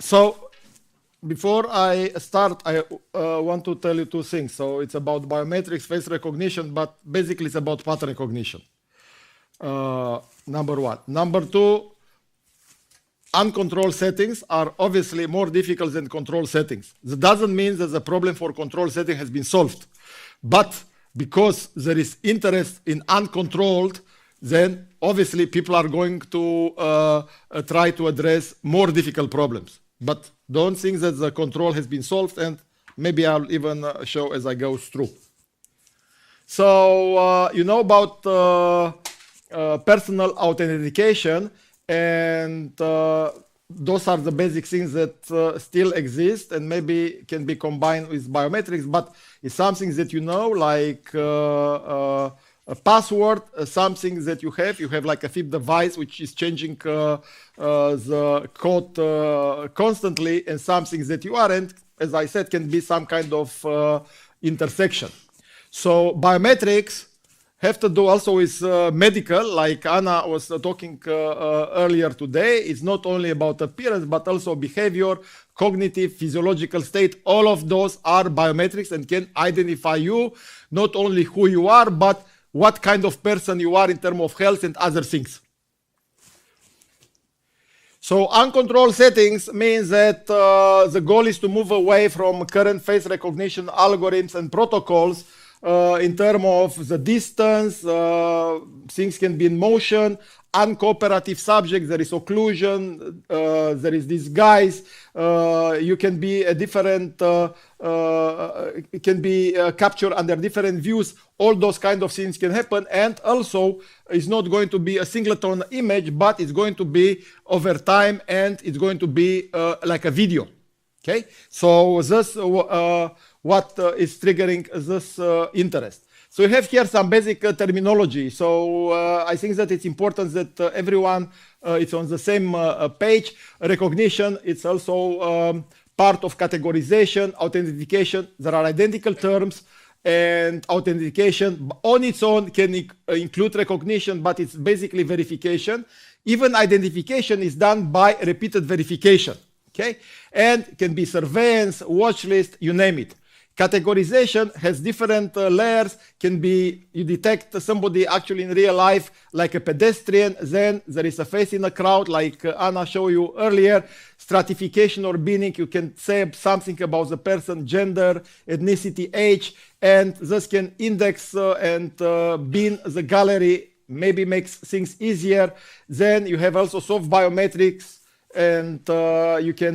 So before I start, I want to tell you two things. So it's about biometrics, face recognition, but basically it's about pattern recognition. Number one. Number two, uncontrolled settings are obviously more difficult than control settings. That doesn't mean that the problem for control setting has been solved. But because there is interest in uncontrolled, then obviously people are going to try to address more difficult problems. But don't think that the control has been solved, and maybe I'll even show as I go through. So you know about personal authentication, and those are the basic things that still exist and maybe can be combined with biometrics, but it's something that you know, like a password, something that you have like a FIP device which is changing the code constantly, and something that you aren't, as I said, can be some kind of intersection. So biometrics have to do also with medical, like Anna was talking earlier today. It's not only about appearance, but also behavior, cognitive, physiological state. All of those are biometrics and can identify you, not only who you are, but what kind of person you are in terms of health and other things. So uncontrolled settings means that the goal is to move away from current face recognition algorithms and protocols in terms of the distance, things can be in motion, uncooperative subjects, there is occlusion, there is disguise, you can be a different, it can be captured under different views. All those kind of things can happen, and also it's not going to be a singleton image, but it's going to be over time, and it's going to be like a video. Okay, so this what is triggering this interest. So we have here some basic terminology. So I think that it's important that everyone is on the same page. Recognition, it's also part of categorization, authentication. There are identical terms, and authentication on its own can include recognition, but it's basically verification. Even identification is done by repeated verification. Okay, and can be surveillance, watch list, you name it. Categorization has different layers, can be you detect somebody actually in real life like a pedestrian, then there is a face in a crowd like Anna showed you earlier. Stratification or binning, you can say something about the person, gender, ethnicity, age, and this can index and bin the gallery, maybe makes things easier. Then you have also soft biometrics, and you can